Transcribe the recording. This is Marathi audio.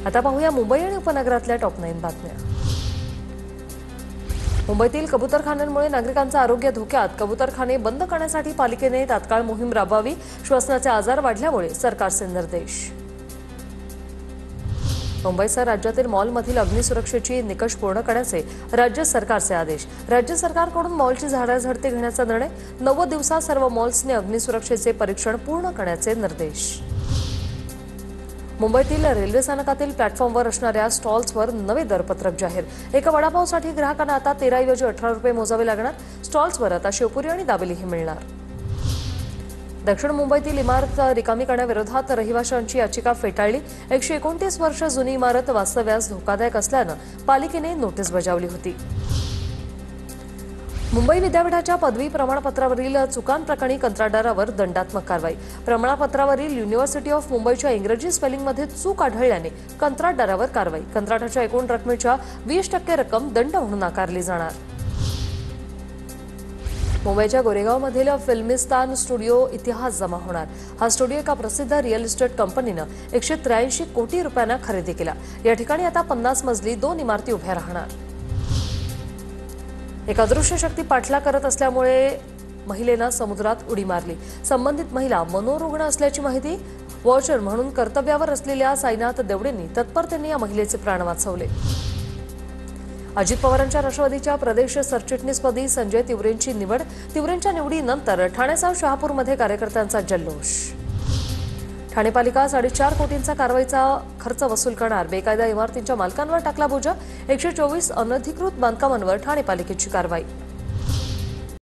आता पाहूया मुंबई आणि उपनगरातल्या टॉप 9 बातम्या। मुंबईतील कबूतरखान्यांमुळे नागरिकांचं आरोग्य धोक्यात। कबूतरखाने बंद करण्यासाठी पालिकेने तात्काळ मोहीम राबवावी। श्वसनाचे आजार वाढल्यामुळे सरकारचे निर्देश। मुंबईसह राज्यातील मॉलमधील अग्निसुरक्षेची निकष पूर्ण करण्याचे राज्य सरकारचे आदेश। राज्य सरकारकडून मॉलची झाडाझडती घेण्याचा निर्णय। 90 दिवसात सर्व मॉल्सने अग्निसुरक्षेचे परीक्षण पूर्ण करण्याचे निर्देश। मुंबईतील रेल्वे स्थानकातील प्लॅटफॉर्मवर असणाऱ्या स्टॉल्सवर नवे दरपत्रक जाहीर। एका वडापावसाठी ग्राहकांना आता 13 ऐवजी 18 रुपये मोजावे लागणार। स्टॉल्सवर आता शेवपुरी आणि दाबेलीही मिळणार। दक्षिण मुंबईतील इमारत रिकामी करण्याविरोधात रहिवाशांची याचिका फेटाळली। 129 वर्ष जुनी इमारत वास्तव्यास धोकादायक असल्यानं पालिकेने नोटीस बजावली होती। मुंबई विद्यापीठाच्या पदवी प्रमाणपत्रावरील चुकांप्रकरणी कंत्राटदारावर दंडात्मक कारवाई। प्रमाणपत्रावरील युनिव्हर्सिटी ऑफ मुंबईच्या इंग्रजी स्पेलिंगमध्ये चूक आढळल्याने कंत्राटदारावर कारवाई। कंत्राटाच्या एकूण रकमेच्या 20% रक्कम दंड म्हणून आकारली जाणार। मुंबईच्या गोरेगावमधील फिल्मिस्तान स्टुडिओ इतिहास जमा होणार। हा स्टुडिओ एका प्रसिद्ध रिअल इस्टेट कंपनीनं 183 कोटी रुपयांना खरेदी केला। या ठिकाणी आता 50 मजली 2 इमारती उभ्या राहणार। एक अदृश्य शक्ती पाठलाग करत असल्यामुळे महिलेनं समुद्रात उडी मारली। संबंधित महिला मनोरुग्ण असल्याची माहिती। वॉचर म्हणून कर्तव्यावर असलेल्या साईनाथ देवडेंनी तत्परतेने या महिलेचे प्राण वाचवले। अजित पवारांच्या राष्ट्रवादीच्या प्रदेश सरचिटणीसपदी संजय तिवरेंची निवड। तिवरेंच्या निवडीनंतर ठाण्यासह शहापूरमध्ये कार्यकर्त्यांचा जल्लोष। ठाणे पालिका 4.5 कोटींचा कारवाईचा खर्च वसूल करणार। बेकायदा इमारतींच्या मालकांवर टाकला बोजा। 124 अनधिकृत बांधकामांवर ठाणे पालिकेची कारवाई।